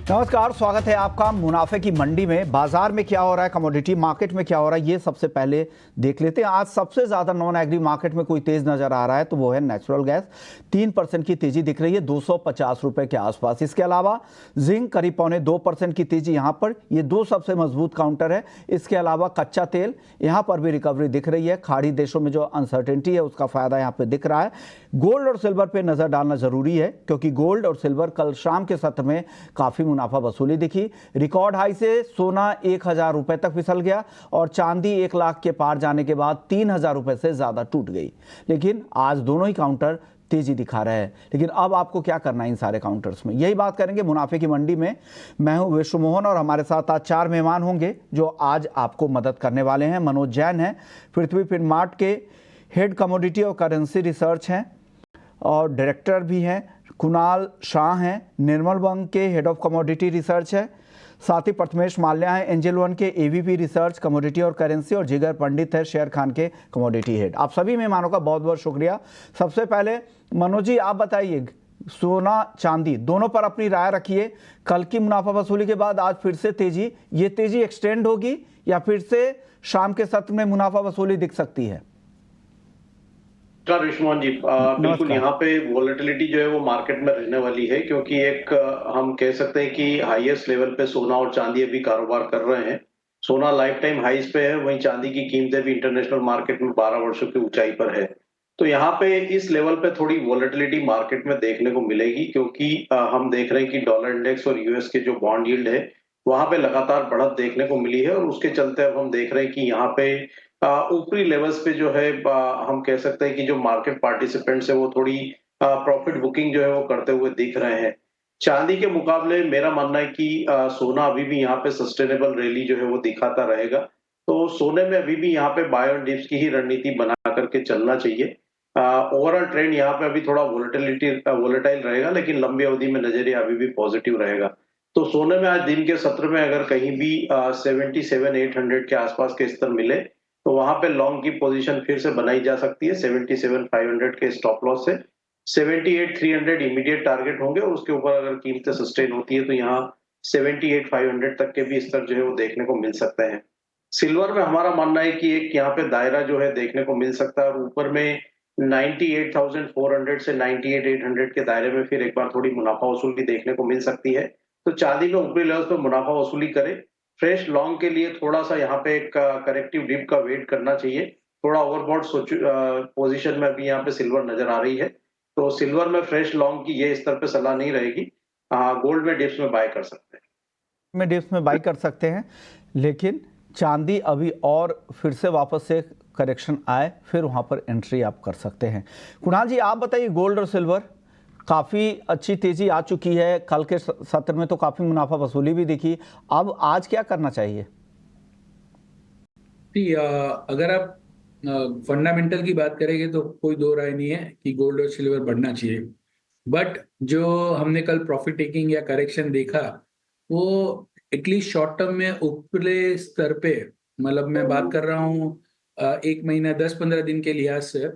नमस्कार, स्वागत है आपका मुनाफे की मंडी में। बाजार में क्या हो रहा है, कमोडिटी मार्केट में क्या हो रहा है, ये सबसे पहले देख लेते हैं। आज सबसे ज्यादा नॉन एग्री मार्केट में कोई तेज नजर आ रहा है तो वो है नेचुरल गैस। 3% की तेजी दिख रही है 250 रुपए के आसपास। इसके अलावा जिंक करीब 0.25% की तेजी यहाँ पर, ये दो सबसे मजबूत काउंटर है। इसके अलावा कच्चा तेल, यहाँ पर भी रिकवरी दिख रही है। खाड़ी देशों में जो अनसर्टेनिटी है उसका फायदा यहाँ पे दिख रहा है। गोल्ड और सिल्वर पे नजर डालना जरूरी है क्योंकि गोल्ड और सिल्वर कल शाम के सत्र में काफी मुनाफा वसूली दिखी। रिकॉर्ड हाई से सोना 1000 रुपए तक फिसल गया और चांदी 1 लाख के पार जाने के बाद 3000 रुपए से ज्यादा टूट गई। लेकिन आज दोनों ही काउंटर तेजी दिखा रहे हैं। लेकिन अब आपको क्या करना है इन सारे काउंटर्स में, यही बात करेंगे मुनाफे की मंडी में। मैं हूं विश्व मोहन और हमारे साथ आज 4 मेहमान होंगे जो आज आपको मदद करने वाले हैं। मनोज जैन हैं, पृथ्वी फिनमार्ट के हेड कमोडिटी और करेंसी रिसर्च हैं और डायरेक्टर भी हैं। कुणाल शाह हैं, निर्मल बंग के हेड ऑफ कमोडिटी रिसर्च है। साथ ही प्रथमेश माल्या हैं, एंजल वन के एवीपी रिसर्च कमोडिटी और करेंसी। और जिगर पंडित है, शेर खान के कमोडिटी हेड। आप सभी मेहमानों का बहुत बहुत शुक्रिया। सबसे पहले मनोज जी, आप बताइए, सोना चांदी दोनों पर अपनी राय रखिए। कल की मुनाफा वसूली के बाद आज फिर से तेजी, ये तेजी एक्सटेंड होगी या फिर से शाम के सत्र में मुनाफा वसूली दिख सकती है? नमस्कार रिश्मोहन जी, बिल्कुल यहाँ पे वोलेटिलिटी जो है वो मार्केट में रहने वाली है क्योंकि एक हम कह सकते हैं कि हाईएस्ट लेवल पे सोना और चांदी अभी कारोबार कर रहे हैं। सोना लाइफ टाइम हाईज पे है, वहीं चांदी की कीमतें भी इंटरनेशनल मार्केट में 12 वर्षों की ऊंचाई पर है। तो यहाँ पे इस लेवल पे थोड़ी वोलेटिलिटी मार्केट में देखने को मिलेगी क्योंकि हम देख रहे हैं कि डॉलर इंडेक्स और यूएस के जो बॉन्ड यील्ड है वहां पे लगातार बढ़त देखने को मिली है और उसके चलते अब हम देख रहे हैं कि यहाँ पे ऊपरी लेवल्स पे जो है हम कह सकते हैं कि जो मार्केट पार्टिसिपेंट्स है वो थोड़ी प्रॉफिट बुकिंग जो है वो करते हुए दिख रहे हैं। चांदी के मुकाबले मेरा मानना है कि सोना अभी भी यहाँ पे सस्टेनेबल रैली जो है वो दिखाता रहेगा। तो सोने में अभी भी यहाँ पे बाय ऑन डिप्स की ही रणनीति बना करके चलना चाहिए। ओवरऑल ट्रेंड यहाँ पे अभी थोड़ा वोलेटाइल रहेगा लेकिन लंबी अवधि में नजरिया अभी भी पॉजिटिव रहेगा। तो सोने में आज दिन के सत्र में अगर कहीं भी 77,800 के आसपास के स्तर मिले तो वहां पे लॉन्ग की पोजीशन फिर से बनाई जा सकती है 77,500 के स्टॉप लॉस से। 78,300 इमीडिएट टारगेट होंगे और उसके ऊपर अगर कीमतें सस्टेन होती है तो यहाँ 78,500 तक के भी स्तर जो है वो देखने को मिल सकते हैं। सिल्वर में हमारा मानना है कि एक यहाँ पे दायरा जो है देखने को मिल सकता है और ऊपर में 98,400 से 98,800 के दायरे में फिर एक बार थोड़ी मुनाफा वसूली देखने को मिल सकती है। तो चांदी में ऊपरी लेवल्स पे मुनाफा वसूली करे। फ्रेश लॉन्ग के लिए थोड़ा सा यहाँ पे एक करेक्टिव डिप का वेट करना चाहिए। थोड़ा ओवरबॉट पोजीशन में अभी यहाँ पे सिल्वर नजर आ रही है। तो सिल्वर में फ्रेश लॉन्ग की ये स्तर पे सलाह नहीं रहेगी। गोल्ड में डिप्स में बाय कर सकते हैं। में डिप्स में बाई कर सकते हैं, लेकिन चांदी अभी और फिर से वापस से करेक्शन आए फिर वहां पर एंट्री आप कर सकते हैं। कुणाल जी, आप बताइए, गोल्ड और सिल्वर काफ़ी अच्छी तेजी आ चुकी है। कल के सत्र में तो काफ़ी मुनाफा वसूली भी दिखी। अब आज क्या करना चाहिए? अगर आप फंडामेंटल की बात करेंगे तो कोई दो राय नहीं है कि गोल्ड और सिल्वर बढ़ना चाहिए। बट जो हमने कल प्रॉफिट टेकिंग या करेक्शन देखा वो एटलीस्ट शॉर्ट टर्म में ऊपरले स्तर पे, मतलब मैं बात कर रहा हूँ 1 महीना 10-15 दिन के लिहाज से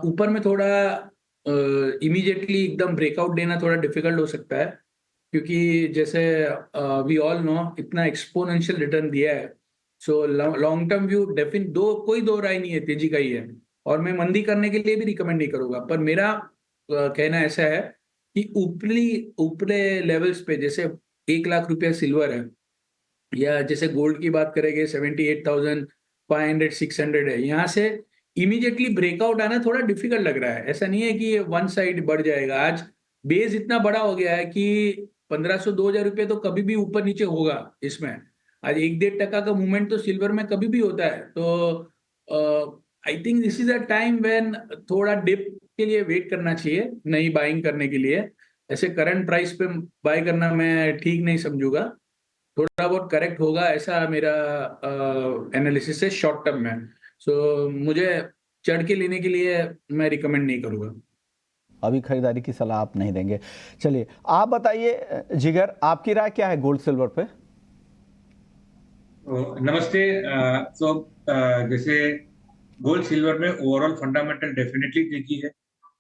ऊपर में थोड़ा इमीडिएटली एकदम ब्रेकआउट देना थोड़ा डिफिकल्ट हो सकता है क्योंकि जैसे वी ऑल नो इतना एक्सपोनेंशियल रिटर्न दिया है। So long term view definite कोई दो राय नहीं है, तेजी का ही है। और मैं मंदी करने के लिए भी रिकमेंड नहीं करूंगा, पर मेरा कहना ऐसा है कि ऊपरी लेवल्स पे जैसे 1 लाख रुपया सिल्वर है या जैसे गोल्ड की बात करेंगे 78,500-600 है, यहाँ से इमीडिएटली ब्रेकआउट आना थोड़ा डिफिकल्ट लग रहा है। ऐसा नहीं है कि वन साइड बढ़ जाएगा। आज बेस इतना बड़ा हो गया है कि 1,500-2,000 रुपये तो कभी भी ऊपर नीचे होगा इसमें। आज 1-1.5% का मूवमेंट तो सिल्वर में कभी भी होता है। तो आई think this is a time when थोड़ा डिप के लिए वेट करना चाहिए, नई बाइंग करने के लिए। ऐसे करंट प्राइस पे बाय करना मैं ठीक नहीं समझूंगा। थोड़ा बहुत करेक्ट होगा ऐसा मेरा एनालिसिस है शॉर्ट टर्म में। सो मुझे चढ़ के लेने के लिए मैं रिकमेंड नहीं करूंगा। अभी खरीदारी की सलाह आप नहीं देंगे। चलिए, आप बताइए जिगर, आपकी राय क्या है गोल्ड सिल्वर पे? नमस्ते। जैसे गोल्ड सिल्वर में ओवरऑल फंडामेंटल डेफिनेटली देखी है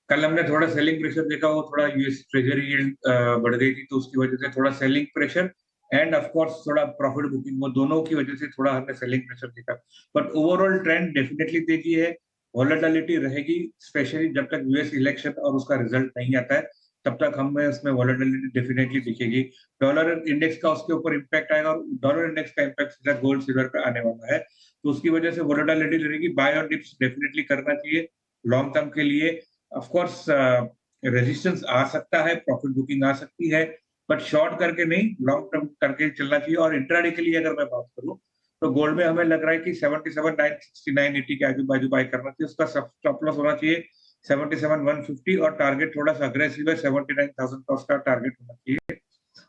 कल हमने थोड़ा सेलिंग प्रेशर देखा, वो थोड़ा यूएस ट्रेजरी यील्ड बढ़ गई थी, तो उसकी वजह से थोड़ा selling pressure end of course थोड़ा प्रॉफिट बुकिंग, वो दोनों की वजह से थोड़ा हमने सेलिंग प्रेशर देखा। बट ओवरऑल ट्रेंड डेफिनेटली देखी है, वॉलेटिलिटी रहेगी, स्पेशली जब तक यूएस इलेक्शन और उसका रिजल्ट नहीं आता है, तब तक हमें उसमें वॉलेटिलिटी डेफिनेटली दिखेगी। डॉलर इंडेक्स का उसके ऊपर इम्पैक्ट आएगा, और डॉलर इंडेक्स का इम्पैक्ट सीधा गोल्ड सिल्वर पे आने वाला है, तो उसकी वजह से वॉलेटिलिटी रहेगी। बाय और डिप्स डेफिनेटली करना चाहिए लॉन्ग टर्म के लिए। ऑफ कोर्स रेजिस्टेंस आ सकता है, प्रॉफिट बुकिंग आ सकती है, बट शॉर्ट करके नहीं, लॉन्ग टर्म करके चलना चाहिए। और इंट्राडे के लिए अगर मैं बात करूं, तो गोल्ड में हमें लग रहा है कि 77,969.80 के आजू बाजू बाय करना चाहिए, उसका स्टॉप लॉस होना चाहिए 77,150, और टारगेट थोड़ा सा अग्रेसिव है, 79,000 का उसका टारगेट होना चाहिए।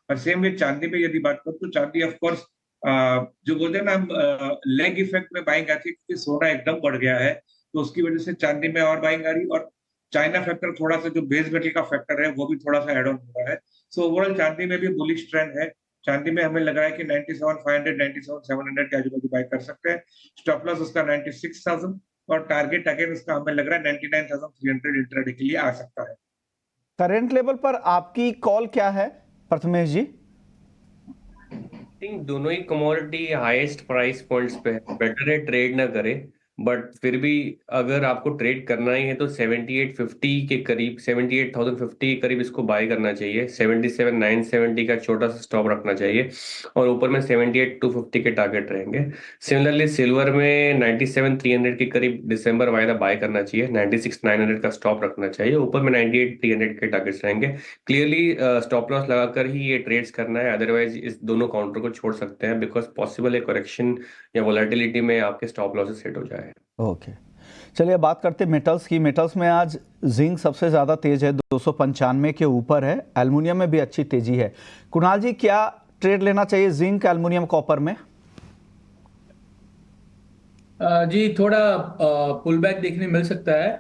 और सेम विद चांदी पे यदि बात करूं, तो चांदी ऑफ कोर्स जो बोलते हैं ना लेग इफेक्ट में बाइंग आती है, क्योंकि सोना एकदम बढ़ गया है, तो उसकी वजह से चांदी में और बाइंग आ रही, और चाइना फैक्टर थोड़ा सा जो बेस मेटल का फैक्टर है वो भी थोड़ा सा एड ऑन हो रहा है। सो ओवरऑल चांदी में भी बुलिश ट्रेंड है। चांदी में हमें लग रहा है कि 97,500 97,700 के आजू बाजू बाय कर सकते हैं। स्टॉप लॉस उसका 96,000, और टारगेट अगेन उसका हमें लग रहा है 99,300 इंट्राडे के लिए आ सकता है। करंट लेवल पर आपकी कॉल क्या है प्रथमेश जी? थिंक दोनों ही कमोडिटी हाईएस्ट प्राइस पॉइंट्स पे है, बेटर है ट्रेड ना करे, बट फिर भी अगर आपको ट्रेड करना ही है तो 7850 के करीब, 78,050 के करीब इसको बाय करना चाहिए। 77,970 का छोटा सा स्टॉप रखना चाहिए, और ऊपर में 78,250 के टारगेट रहेंगे। सिमिलरली सिल्वर में 97,300 के करीब दिसंबर वायदा बाय करना चाहिए, 96,900 का स्टॉप रखना चाहिए, ऊपर में 98,300 के टारगेट्स रहेंगे। क्लियरली स्टॉप लॉस लगाकर ही ये ट्रेड्स करना है, अदरवाइज इस दोनों काउंटर को छोड़ सकते हैं, बिकॉज पॉसिबल है करेक्शन या वोलेटिलिटी में आपके स्टॉप लॉसेस सेट हो जाए। ओके, चलिए बात करते हैं मेटल्स की। मेटल्स में आज जिंक सबसे ज़्यादा तेज है, 295 के ऊपर है। एल्युमिनियम में भी अच्छी तेजी है। कुणाल जी, क्या ट्रेड लेना चाहिए जिंक, एल्युमिनियम, कॉपर में? जी थोड़ा पुल बैक देखने मिल सकता है।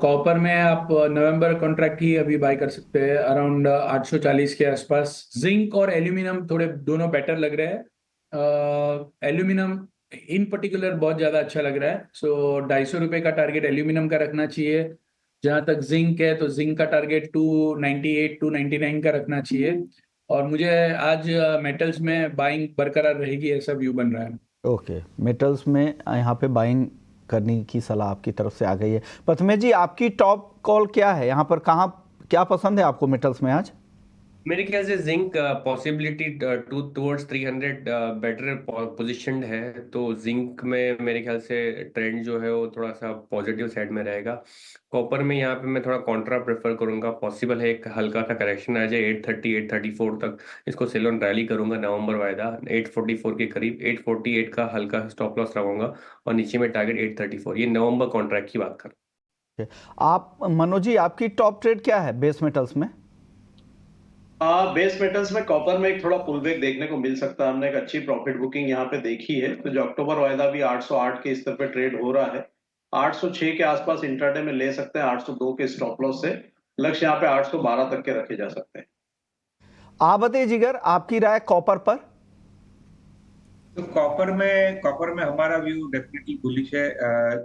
कॉपर में आप नवंबर कॉन्ट्रैक्ट ही अभी बाय कर सकते हैं अराउंड 840 के आसपास। जिंक और एल्यूमिनियम थोड़े दोनों बेटर लग रहे हैं। एल्यूमिनियम इन पर्टिकुलर बहुत ज़्यादा अच्छा लग रहा है, सो 250 रुपये का टारगेट एल्यूमिनियम का रखना चाहिए। जहाँ तक जिंक है तो जिंक का टारगेट 298 299 का रखना चाहिए, और मुझे आज मेटल्स में बाइंग बरकरार रहेगी ऐसा व्यू बन रहा है। ओके, मेटल्स में यहाँ पे बाइंग करने की सलाह आपकी तरफ से आ गई है। प्रथमेश जी, आपकी टॉप कॉल क्या है यहाँ पर? कहाँ क्या पसंद है आपको मेटल्स में आज? मेरे ख्याल से zinc possibility towards 300 better positioned है, तो जिंक में मेरे ख्याल से ट्रेंड जो है वो थोड़ा सा पॉजिटिव साइड में रहेगा। कॉपर में यहाँ पे मैं थोड़ा कॉन्ट्रा प्रेफर करूंगा, पॉसिबल है एक हल्का सा करेक्शन आ जाए 830 834 तक, इसको सेल ऑन रैली करूंगा नवंबर वायदा 844 के करीब, 848 का हल्का स्टॉप लॉस लगाऊंगा, और नीचे में टारगेट 834। ये नवंबर कॉन्ट्रैक्ट की बात कर। आप मनोज जी, आपकी टॉप ट्रेड क्या है बेस मेटल्स में? बेस मेटल्स में कॉपर में एक थोड़ा पुलबैक देखने को मिल सकता है। हमने एक अच्छी प्रॉफिट बुकिंग यहाँ पे देखी है, तो जो अक्टूबर वायदा भी 808 के स्तर पे ट्रेड हो रहा है, 806 के आसपास इंट्राडे में ले सकते हैं। 802 के स्टॉप लॉस से लक्ष्य यहाँ पे 812 तक के रखे जा सकते हैं। आप बताइए जिगर, आपकी राय कॉपर पर? तो कॉपर में हमारा व्यू डेफिनेटली बुलिश है।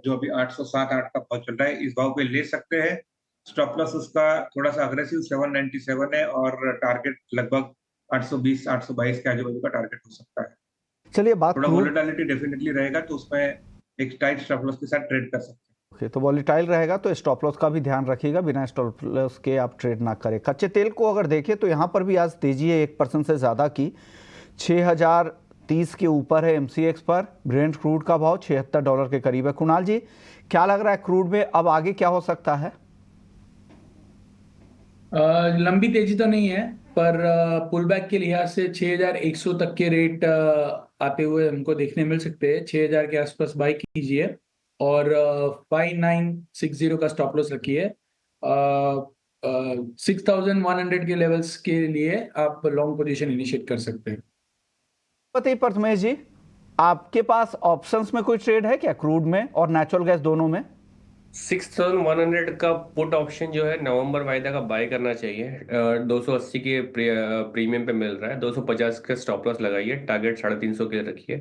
जो अभी 807 8 का भाव चल रहा है, इस भाव पे ले सकते हैं। स्टॉप लॉस उसका थोड़ा सा अग्रेसिव 797 है, और टारगेट लगभग 820 822 के आजू बाजू का टारगेट हो सकता है। चलिए बात थोड़ा वोलेटिलिटी डेफिनेटली रहेगा, तो उसमें एक टाइट स्टॉप लॉस के साथ ट्रेड कर सकते हैं। ओके, तो वॉलेटाइल रहेगा तो स्टॉप लॉस का भी ध्यान रखिएगा, बिना स्टॉप लॉस के आप ट्रेड ना करें। कच्चे तेल को अगर देखें तो यहाँ पर भी आज तेजी है 1% से ज़्यादा की, 6030 के ऊपर है MCX पर। ब्रेंट क्रूड का भाव $76 के करीब है। कुणाल जी, क्या लग रहा है क्रूड में अब आगे क्या हो सकता है? लंबी तेजी तो नहीं है, पर पुल बैक के लिहाज से 6100 तक के रेट आते हुए हमको देखने मिल सकते हैं। 6000 के आसपास बाई कीजिए, और 5960 का स्टॉप लॉस रखिए। 6100 के लेवल्स के लिए आप लॉन्ग पोजीशन इनिशिएट कर सकते हैं। बताइए प्रथमेश जी, आपके पास ऑप्शंस में कोई ट्रेड है क्या क्रूड में और नेचुरल गैस दोनों में? 6100 का पुट ऑप्शन जो है नवंबर वायदा का बाय करना चाहिए। 280 के प्रीमियम पे मिल रहा है। 250 का स्टॉप लॉस लगाइए, टारगेट 350 के रखिए।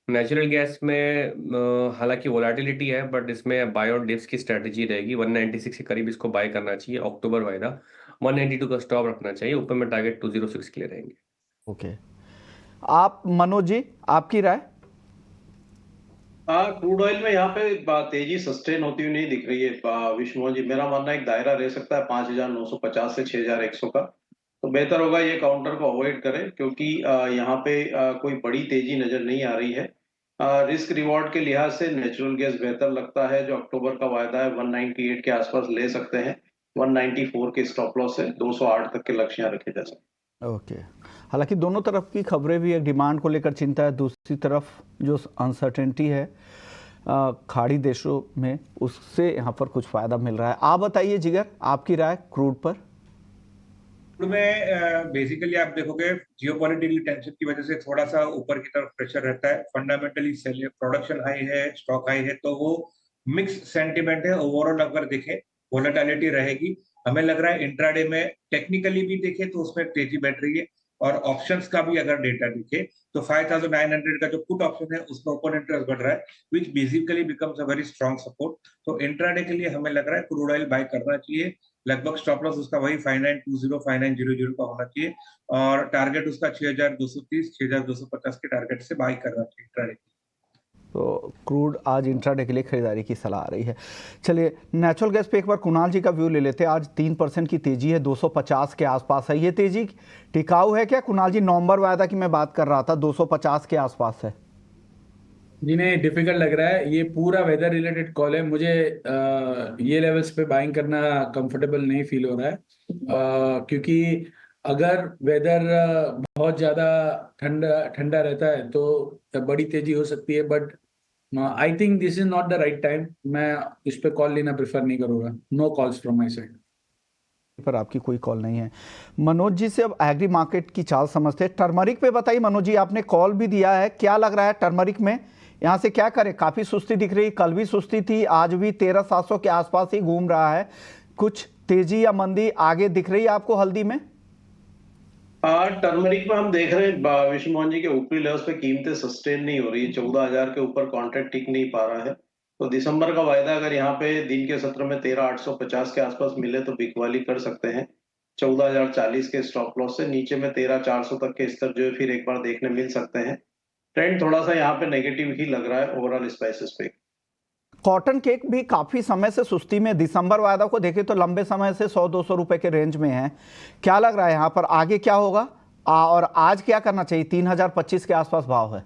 नेचुरल गैस में हालांकि वोलेटिलिटी है, बट इसमें बाय ऑन डिप्स की स्ट्रेटजी रहेगी। 196 के करीब इसको बाय करना चाहिए। अक्टूबर वायदा 192 का स्टॉप रखना चाहिए। ऊपर में टारगेट 206 के लिए रहेंगे। ओके, आप मनोज जी, आपकी राय? क्रूड ऑयल में यहाँ पे तेजी सस्टेन होती हुई नहीं दिख रही है विष्णु जी। मेरा मानना है एक दायरा रह सकता है 5,950 से 6,100 का। तो बेहतर होगा ये काउंटर को अवॉइड करें, क्योंकि यहाँ पे कोई बड़ी तेजी नजर नहीं आ रही है। रिस्क रिवॉर्ड के लिहाज से नेचुरल गैस बेहतर लगता है। जो अक्टूबर का वायदा है 198 के आसपास ले सकते हैं। 194 के स्टॉप लॉस है। 208 तक के लक्ष्य यहाँ रखे जा सकते हैं। ओके, हालांकि दोनों तरफ की खबरें भी, एक डिमांड को लेकर चिंता है, दूसरी तरफ जो अनसर्टेनिटी है खाड़ी देशों में, उससे यहाँ पर कुछ फायदा मिल रहा है। आप बताइए जिगर, आपकी राय क्रूड पर? क्रूड में बेसिकली आप देखोगे जियोपॉलिटिकल टेंशन की वजह से थोड़ा सा ऊपर की तरफ प्रेशर रहता है। फंडामेंटली प्रोडक्शन हाई है, स्टॉक हाई है, तो वो मिक्स सेंटिमेंट है। ओवरऑल अगर देखें वोलेटिलिटी रहेगी। हमें लग रहा है इंट्राडे में टेक्निकली भी देखें तो उसमें तेजी बैठ रही है, और ऑप्शंस का भी अगर डेटा दिखे तो 5,900 का जो पुट ऑप्शन है उसमें ओपन इंटरेस्ट बढ़ रहा है, which basically becomes a very strong support. तो इंट्राडे के लिए हमें लग रहा है क्रूड ऑयल बाय करना चाहिए। लगभग स्टॉप लॉस उसका वही 5920 5900 का होना चाहिए, और टारगेट उसका 6,230 6,250 के टारगेट से बाय करना चाहिए इंट्राडे। तो क्रूड आज इंट्राडे के लिए खरीदारी की सलाह आ रही है। चलिए नेचुरल गैस पे एक बार कुणाल जी का व्यू ले लेते हैं। आज 3% की तेजी है, 250 के आसपास है। ये तेजी टिकाऊ है क्या कुणाल जी? नवंबर वायदा की मैं बात कर रहा था, 250 के आसपास है। जी नहीं, डिफिकल्ट लग रहा है। ये पूरा वेदर रिलेटेड कॉल है। मुझे ये लेवल्स पे बाइंग करना कंफर्टेबल नहीं फील हो रहा है, क्योंकि अगर वेदर बहुत ज्यादा ठंडा ठंडा रहता है तो बड़ी तेजी हो सकती है, but I think this is not the right time. मैं इस पे कॉल लेना प्रेफर नहीं करूंगा। No calls from my side. पर आपकी कोई कॉल नहीं है। मनोज जी से अब एग्री मार्केट की चाल समझते हैं। टर्मरिक पे बताइए मनोज जी, आपने कॉल भी दिया है, क्या लग रहा है टर्मरिक में? यहाँ से क्या करें? काफी सुस्ती दिख रही, कल भी सुस्ती थी, आज भी 13,700 के आसपास ही घूम रहा है। कुछ तेजी या मंदी आगे दिख रही है आपको हल्दी में? टर्मरिक में हम देख रहे हैं विष्णु मोहन जी के ऊपरी लेवल्स पे कीमतें सस्टेन नहीं हो रही है। 14,000 के ऊपर कॉन्ट्रैक्ट टिक नहीं पा रहा है। तो दिसंबर का वायदा अगर यहाँ पे दिन के सत्र में 13,850 के आसपास मिले तो बिकवाली कर सकते हैं। 14,040 के स्टॉप लॉस से नीचे में 13,400 तक के स्तर जो है फिर एक बार देखने मिल सकते हैं। ट्रेंड थोड़ा सा यहाँ पे नेगेटिव ही लग रहा है ओवरऑल स्पाइसेस पे। कॉटन केक भी काफी समय से सुस्ती में, दिसंबर वायदा को देखें तो लंबे समय से 100-200 रुपए के रेंज में है। क्या लग रहा है यहाँ पर आगे क्या होगा? और आज क्या करना चाहिए? 3,025 के आसपास भाव है।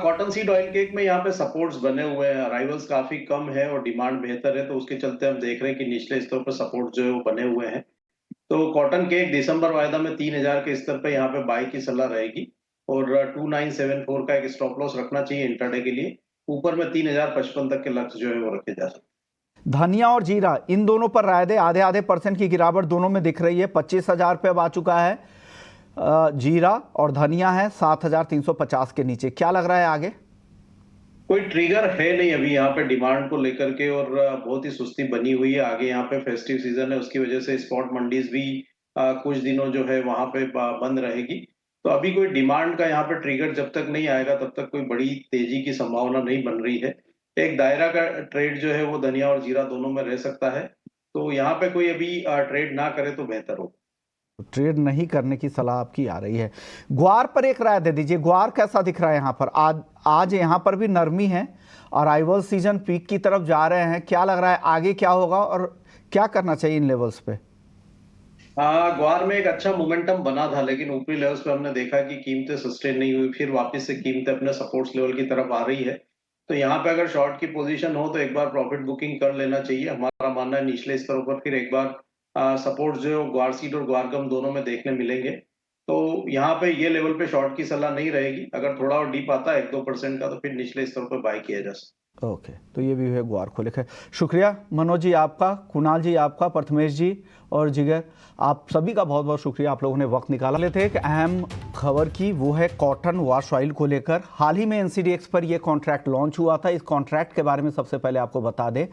कॉटन सीड ऑयल केक में यहाँ पे सपोर्ट्स बने हुए हैं। अराइवल्स काफी कम है और डिमांड बेहतर है, तो उसके चलते हम देख रहे हैं कि निचले स्तर पर सपोर्ट जो है वो बने हुए हैं। तो कॉटन केक दिसंबर वायदा में 3,000 के स्तर पे यहाँ पे बाई की सलाह रहेगी, और 2,974 का एक स्टॉप लॉस रखना चाहिए इंट्राडे के लिए। ऊपर में 3,055 तक के लक्ष्य जो है वो रखे जा सकते हैं। धनिया और जीरा, इन दोनों पर राय दे। आधे आधे % की गिरावट दोनों में दिख रही है। 25,000 पे अब आ चुका है जीरा, और धनिया है 7,350 के नीचे। क्या लग रहा है आगे? कोई ट्रिगर है नहीं अभी यहाँ पे डिमांड को लेकर के, और बहुत ही सुस्ती बनी हुई है। आगे यहाँ पे फेस्टिव सीजन है, उसकी वजह से स्पॉट मंडीज भी कुछ दिनों जो है वहां पे बंद रहेगी। तो अभी कोई डिमांड का यहाँ पे ट्रिगर जब तक नहीं आएगा तब तक कोई बड़ी तेजी की संभावना नहीं बन रही है। एक दायरा का ट्रेड जो है वो धनिया और जीरा दोनों में रह सकता है। तो यहाँ पे कोई अभी ट्रेड ना करे तो बेहतर हो। ट्रेड नहीं करने की सलाह आपकी आ रही है। ग्वार पर एक राय दे दीजिए, ग्वार कैसा दिख रहा है यहाँ पर? आज यहाँ पर भी नरमी है और अराइवल सीजन पीक की तरफ जा रहे हैं। क्या लग रहा है आगे क्या होगा और क्या करना चाहिए इन लेवल्स पे? ग्वार में एक अच्छा मोमेंटम बना था, लेकिन ऊपरी लेवल्स पे हमने देखा कि कीमतें सस्टेन नहीं हुई, फिर वापस से कीमतें अपने सपोर्ट्स लेवल की तरफ आ रही है। तो यहाँ पे अगर शॉर्ट की पोजीशन हो तो एक बार प्रॉफिट बुकिंग कर लेना चाहिए। हमारा मानना है निचले स्तरों पर फिर एक बार सपोर्ट जो है ग्वार सीड और ग्वार गम दोनों में देखने मिलेंगे। तो यहाँ पे ये लेवल पे शॉर्ट की सलाह नहीं रहेगी। अगर थोड़ा और डीप आता है 1-2% का तो फिर निचले स्तरों पर बाय किया जा सकता है। ओके, तो ये भी है ग्वार को लेकर। शुक्रिया मनोज जी आपका, कुणाल जी आपका, प्रथमेश जी और जिगर, आप सभी का बहुत बहुत शुक्रिया, आप लोगों ने वक्त निकाला। लेते एक अहम खबर की, वो है कॉटन वॉश ऑयल को लेकर। हाल ही में एनसीडीएक्स पर ये कॉन्ट्रैक्ट लॉन्च हुआ था। इस कॉन्ट्रैक्ट के बारे में सबसे पहले आपको बता दें,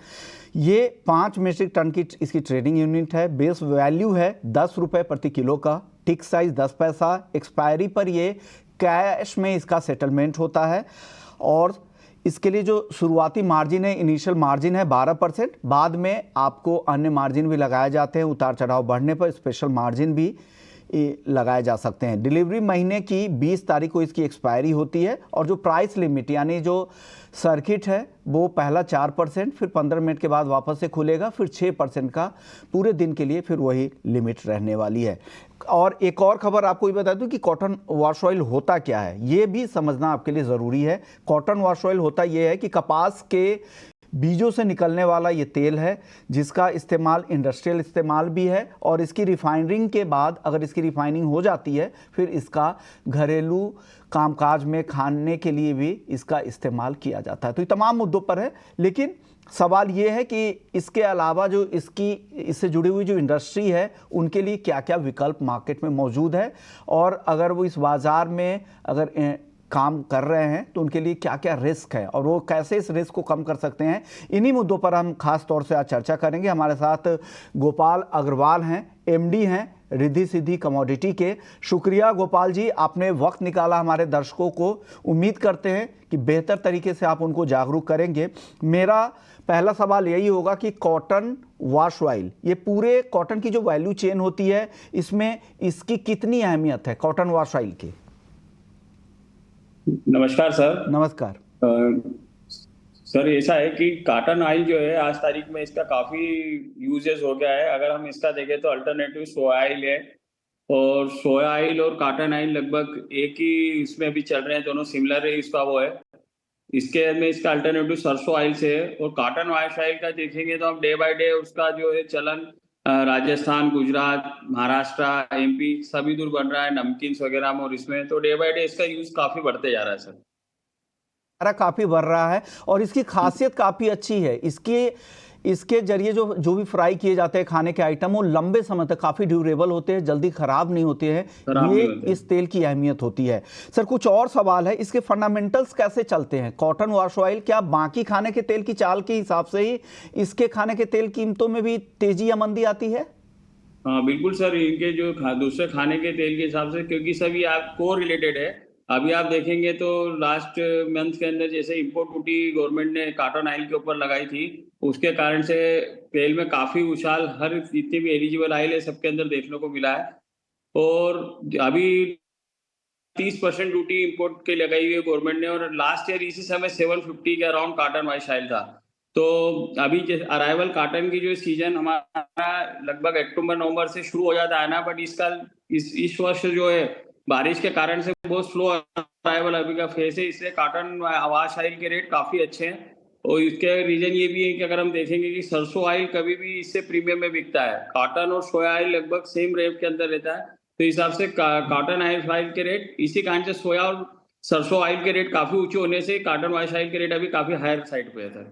ये 5 मीट्रिक टन की इसकी ट्रेडिंग यूनिट है। बेस वैल्यू है 10 रुपये प्रति किलो का, टिक साइज 10 पैसा। एक्सपायरी पर ये कैश में इसका सेटलमेंट होता है और इसके लिए जो शुरुआती मार्जिन है, इनिशियल मार्जिन है 12%। बाद में आपको अन्य मार्जिन भी लगाए जाते हैं, उतार चढ़ाव बढ़ने पर स्पेशल मार्जिन भी लगाए जा सकते हैं। डिलीवरी महीने की 20 तारीख को इसकी एक्सपायरी होती है और जो प्राइस लिमिट यानी जो सर्किट है वो पहला 4%, फिर 15 मिनट के बाद वापस से खुलेगा, फिर 6% का पूरे दिन के लिए फिर वही लिमिट रहने वाली है। और एक और खबर आपको ये बता दूं कि कॉटन वॉश ऑयल होता क्या है, ये भी समझना आपके लिए ज़रूरी है। कॉटन वॉश ऑयल होता ये है कि कपास के बीजों से निकलने वाला ये तेल है, जिसका इस्तेमाल इंडस्ट्रियल इस्तेमाल भी है और इसकी रिफाइनरिंग के बाद अगर इसकी रिफाइनिंग हो जाती है फिर इसका घरेलू कामकाज में खाने के लिए भी इसका इस्तेमाल किया जाता है। तो ये तमाम मुद्दों पर है, लेकिन सवाल ये है कि इसके अलावा जो इससे जुड़ी हुई जो इंडस्ट्री है उनके लिए क्या क्या विकल्प मार्केट में मौजूद है और अगर वो इस बाज़ार में अगर काम कर रहे हैं तो उनके लिए क्या क्या रिस्क है और वो कैसे इस रिस्क को कम कर सकते हैं। इन्हीं मुद्दों पर हम खास तौर से आज चर्चा करेंगे। हमारे साथ गोपाल अग्रवाल हैं, एमडी हैं रिद्धि सिद्धि कमोडिटी के। शुक्रिया गोपाल जी, आपने वक्त निकाला हमारे दर्शकों को। उम्मीद करते हैं कि बेहतर तरीके से आप उनको जागरूक करेंगे। मेरा पहला सवाल यही होगा कि कॉटन वॉश ऑयल, ये पूरे कॉटन की जो वैल्यू चेन होती है इसमें इसकी कितनी अहमियत है कॉटन वॉश ऑयल की? नमस्कार सर। नमस्कार सर, ऐसा है कि कॉटन ऑयल जो है आज तारीख में इसका काफी यूजेस हो गया है। अगर हम इसका देखें तो अल्टरनेटिव सोया ऑयल है और सोया ऑयल और कॉटन ऑयल लगभग एक ही इसमें भी चल रहे हैं, दोनों सिमिलर है इसका वो है। इसके में इसका अल्टरनेटिव सरसों ऑयल से है और कॉटन वॉश ऑयल का देखेंगे तो हम डे बाय डे उसका जो है चलन राजस्थान, गुजरात, महाराष्ट्र, एमपी सभी दूर बन रहा है, नमकीन्स वगैरह में, और इसमें तो डे बाय डे इसका यूज काफी बढ़ते जा रहा है सर। काफी बढ़ रहा है और इसकी खासियत काफी अच्छी है। इसके जरिए जो भी फ्राई किए जाते हैं खाने के आइटम वो लंबे समय तक काफी ड्यूरेबल होते हैं, जल्दी खराब नहीं होते हैं। ये इस तेल की अहमियत होती है। सर कुछ और सवाल है, इसके फंडामेंटल्स कैसे चलते हैं? कॉटन वॉश ऑयल क्या बाकी खाने के तेल की चाल के हिसाब से ही इसके खाने के तेल कीमतों में भी तेजी या मंदी आती है? हाँ बिल्कुल सर, इनके जो दूसरे खाने के तेल के हिसाब से, क्योंकि सभी आप को रिलेटेड है। अभी आप देखेंगे तो लास्ट मंथ के अंदर जैसे इंपोर्ट ड्यूटी गवर्नमेंट ने कॉटन ऑयल के ऊपर लगाई थी, उसके कारण से तेल में काफी उछाल हर जितनी भी एलिजिबल ऑयल है सबके अंदर देखने को मिला है। और अभी 30% ड्यूटी इंपोर्ट के लगाई हुई है गवर्नमेंट ने और लास्ट ईयर इसी समय 750 के अराउंड कॉटन वॉश ऑयल था। तो अभी अराइवल कॉटन की जो सीजन हमारा लगभग अक्टूबर नवंबर से शुरू हो जाता है ना, बट इस वर्ष जो है बारिश के कारण से बहुत स्लो अराइवल अभी का फेस है, इसलिए कॉटन वॉश ऑयल के रेट काफी अच्छे हैं। और इसके रीजन ये भी है कि अगर हम देखेंगे कि सरसों ऑयल कभी भी इससे प्रीमियम में बिकता है, कॉटन और सोया ऑयल लगभग सेम रेट के अंदर रहता है, तो इस हिसाब से कॉटन ऑयल के रेट इसी कारण से सोया और सरसों ऑयल के रेट काफी ऊंचे होने से कॉटन वॉश ऑयल के रेट अभी काफी हायर साइड पे है।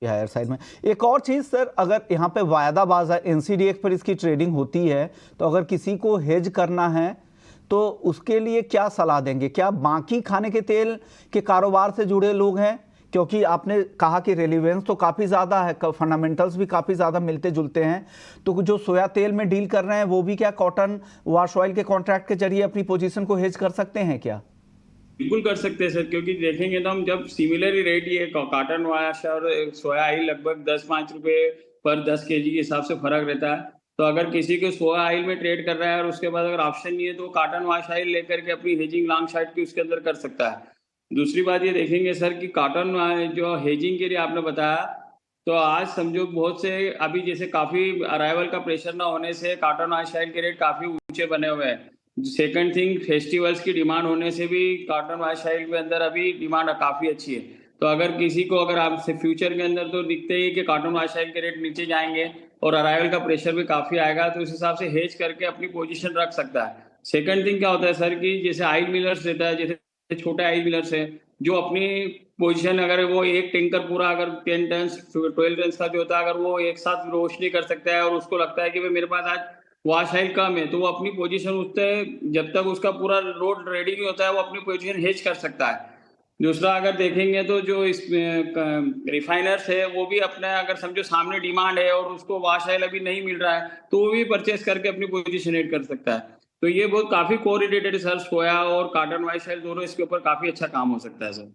हायर साइड में एक और चीज़ सर, अगर यहाँ पे वायदा बाजार एनसीडीएक्स पर इसकी ट्रेडिंग होती है तो अगर किसी को हेज करना है तो उसके लिए क्या सलाह देंगे? क्या बाकी खाने के तेल के कारोबार से जुड़े लोग हैं? क्योंकि आपने कहा कि रेलिवेंस तो काफ़ी ज़्यादा है, फंडामेंटल्स भी काफ़ी ज़्यादा मिलते जुलते हैं, तो जो सोया तेल में डील कर रहे हैं वो भी क्या कॉटन वॉश ऑयल के कॉन्ट्रैक्ट के जरिए अपनी पोजीशन को हेज कर सकते हैं क्या? बिल्कुल कर सकते हैं सर, क्योंकि देखेंगे तो हम जब सिमिलर ही रेट ये कॉटन वॉश और सोया ऑयल लगभग 10-5 रुपए पर 10 kg के हिसाब से फर्क रहता है। तो अगर किसी को सोया ऑयल में ट्रेड कर रहा है और उसके बाद अगर ऑप्शन नहीं है तो कॉटन वॉश ऑयल लेकर के अपनी हेजिंग लॉन्ग शॉर्ट की उसके अंदर कर सकता है। दूसरी बात ये देखेंगे सर कि कॉटन जो हेजिंग के लिए आपने बताया, तो आज समझो बहुत से अभी जैसे काफी अराइवल का प्रेशर ना होने से कॉटन वॉश ऑयल के रेट काफी ऊंचे बने हुए हैं। सेकंड थिंग, फेस्टिवल्स की डिमांड होने से भी कॉटन वॉश ऑयल के अंदर अभी डिमांड काफी अच्छी है। तो अगर किसी को अगर आपसे फ्यूचर के अंदर तो दिखते ही कि कॉटन वॉश ऑयल के रेट नीचे जाएंगे और अराइवल का प्रेशर भी काफी आएगा, तो उस हिसाब से हेज करके अपनी पोजीशन रख सकता है। सेकंड थिंग क्या होता है सर कि जैसे ऑयल मिलर्स रहता है, जैसे छोटे ऑयल मिलर्स है जो अपनी पोजीशन, अगर वो एक टैंकर पूरा अगर 10 टन 12 टन का जो होता है, अगर वो एक साथ रोशनी कर सकता है और उसको लगता है कि भाई मेरे पास आज वॉश ऑयल कम है, तो वो अपनी पोजीशन उससे जब तक उसका पूरा लोड रेडी नहीं होता है वो अपनी पोजीशन हेज कर सकता है। दूसरा अगर देखेंगे तो जो इस रिफाइनर्स है वो भी अपना, अगर समझो सामने डिमांड है और उसको वॉश ऑयल अभी नहीं मिल रहा है, तो वो भी परचेस करके अपनी पोजीशन एड कर सकता है। तो ये बहुत काफी कोरिलेटेड सर, सोया और कॉटन वाइट ऑयल दोनों इसके ऊपर काफी अच्छा काम हो सकता है सर।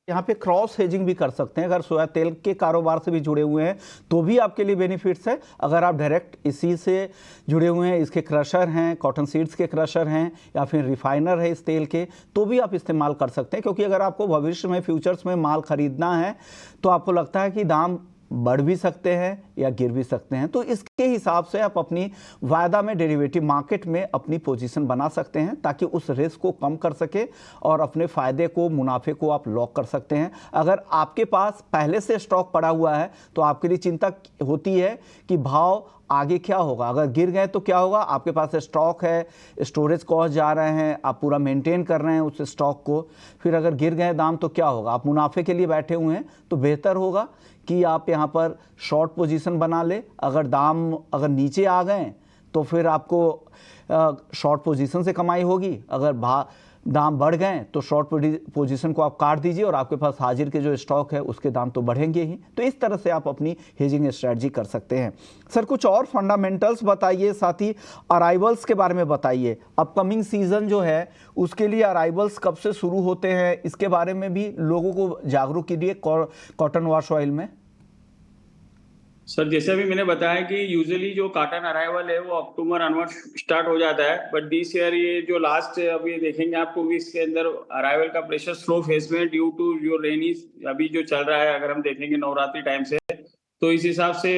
यहाँ पे क्रॉस हेजिंग भी कर सकते हैं, अगर सोया तेल के कारोबार से भी जुड़े हुए हैं तो भी आपके लिए बेनिफिट्स है। अगर आप डायरेक्ट इसी से जुड़े हुए हैं, इसके क्रशर हैं, कॉटन सीड्स के क्रशर हैं या फिर रिफाइनर है इस तेल के, तो भी आप इस्तेमाल कर सकते हैं। क्योंकि अगर आपको भविष्य में फ्यूचर्स में माल खरीदना है तो आपको लगता है कि दाम बढ़ भी सकते हैं या गिर भी सकते हैं, तो इसके हिसाब से आप अपनी वायदा में डेरिवेटिव मार्केट में अपनी पोजीशन बना सकते हैं ताकि उस रिस्क को कम कर सके और अपने फ़ायदे को, मुनाफे को आप लॉक कर सकते हैं। अगर आपके पास पहले से स्टॉक पड़ा हुआ है तो आपके लिए चिंता होती है कि भाव आगे क्या होगा, अगर गिर गए तो क्या होगा। आपके पास स्टॉक है, स्टोरेज कॉस्ट जा रहे हैं, आप पूरा मेंटेन कर रहे हैं उस स्टॉक को, फिर अगर गिर गए दाम तो क्या होगा। आप मुनाफे के लिए बैठे हुए हैं तो बेहतर होगा कि आप यहाँ पर शॉर्ट पोजीशन बना ले। अगर दाम अगर नीचे आ गए तो फिर आपको शॉर्ट पोजीशन से कमाई होगी, अगर दाम बढ़ गए तो शॉर्ट पोजीशन को आप काट दीजिए और आपके पास हाजिर के जो स्टॉक है उसके दाम तो बढ़ेंगे ही। तो इस तरह से आप अपनी हेजिंग स्ट्रेटजी कर सकते हैं। सर कुछ और फंडामेंटल्स बताइए, साथ ही अराइवल्स के बारे में बताइए। अपकमिंग सीजन जो है उसके लिए अराइवल्स कब से शुरू होते हैं, इसके बारे में भी लोगों को जागरूक कीजिए कॉटन वॉश ऑयल में। सर जैसे अभी मैंने बताया कि यूजुअली जो कॉटन अराइवल है वो अक्टूबर अनवर्ड स्टार्ट हो जाता है, बट दिस ईयर ये जो लास्ट अभी देखेंगे आप 2 वीक्स के अंदर अराइवल का प्रेशर स्लो फेज में ड्यू टू जो रेनी अभी जो चल रहा है, अगर हम देखेंगे नवरात्रि टाइम से, तो इस हिसाब से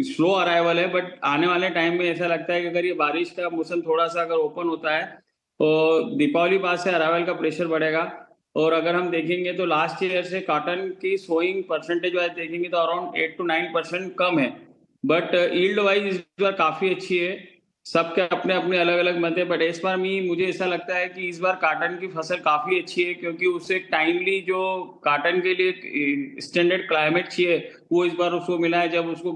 स्लो अराइवल है। बट आने वाले टाइम में ऐसा लगता है कि अगर ये बारिश का मौसम थोड़ा सा अगर ओपन होता है तो दीपावली बाद से अराइवल का प्रेशर बढ़ेगा। और अगर हम देखेंगे तो लास्ट ईयर से कॉटन की सोइंग परसेंटेज वाइज देखेंगे तो अराउंड 8 to 9% कम है, बट यील्ड वाइज इस बार काफी अच्छी है। सबके अपने अपने अलग अलग मत है, बट इस बार मुझे ऐसा लगता है कि इस बार कॉटन की फसल काफी अच्छी है, क्योंकि उससे टाइमली जो कॉटन के लिए स्टैंडर्ड क्लाइमेट चाहिए वो इस बार उसको मिला है। जब उसको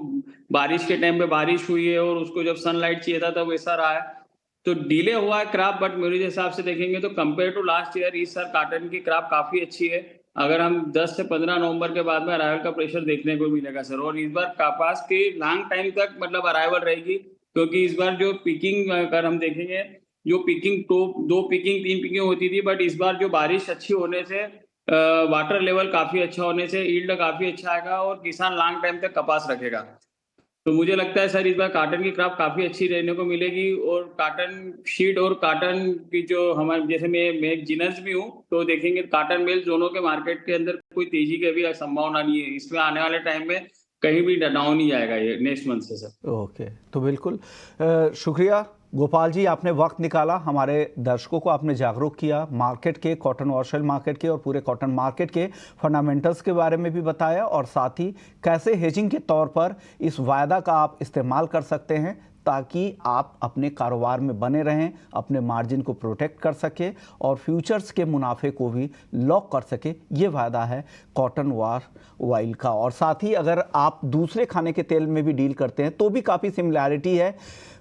बारिश के टाइम पे बारिश हुई है और उसको जब सनलाइट चाहिए था तब ऐसा रहा है, तो डिले हुआ है क्रॉप। बट मेरे हिसाब से देखेंगे तो कंपेयर टू लास्ट ईयर इस साल कॉटन की क्रॉप काफी अच्छी है। अगर हम 10 से 15 नवंबर के बाद में अराइवल का प्रेशर देखने को मिलेगा सर, और इस बार कपास के लॉन्ग टाइम तक मतलब अराइवल रहेगी, क्योंकि इस बार जो पिकिंग अगर हम देखेंगे जो पिकिंग 2 पिकिंग 3 पिकिंग होती थी, बट इस बार जो बारिश अच्छी होने से वाटर लेवल काफी अच्छा होने से यील्ड काफी अच्छा आएगा और किसान लॉन्ग टाइम तक कपास रखेगा। तो मुझे लगता है सर इस बार कॉटन की क्रॉप काफी अच्छी रहने को मिलेगी। और कॉटन शीट और कॉटन की जो हमारे जैसे मैं एक जिनस भी हूँ, तो देखेंगे कॉटन मेल्स दोनों के मार्केट के अंदर कोई तेजी की भी संभावना नहीं है। इसमें आने वाले टाइम में कहीं भी डाउन नहीं जाएगा ये नेक्स्ट मंथ से सर। ओके, तो बिल्कुल शुक्रिया गोपाल जी, आपने वक्त निकाला, हमारे दर्शकों को आपने जागरूक किया मार्केट के, कॉटन वॉश ऑयल मार्केट के और पूरे कॉटन मार्केट के फंडामेंटल्स के बारे में भी बताया, और साथ ही कैसे हेजिंग के तौर पर इस वायदा का आप इस्तेमाल कर सकते हैं ताकि आप अपने कारोबार में बने रहें, अपने मार्जिन को प्रोटेक्ट कर सके और फ्यूचर्स के मुनाफे को भी लॉक कर सके। ये वायदा है कॉटन वॉश ऑयल का। और साथ ही अगर आप दूसरे खाने के तेल में भी डील करते हैं तो भी काफ़ी सिमिलैरिटी है,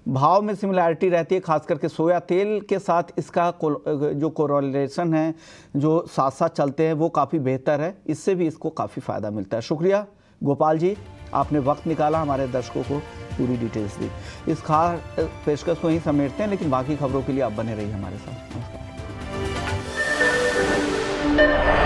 भाव में सिमिलैरिटी रहती है, खास करके सोया तेल के साथ इसका जो कोरिलेशन है, जो साथ साथ चलते हैं, वो काफ़ी बेहतर है, इससे भी इसको काफ़ी फ़ायदा मिलता है। शुक्रिया गोपाल जी, आपने वक्त निकाला, हमारे दर्शकों को पूरी डिटेल्स दी। इस खास पेशकश को ही समेटते हैं, लेकिन बाकी खबरों के लिए आप बने रहिए हमारे साथ। नमस्कार।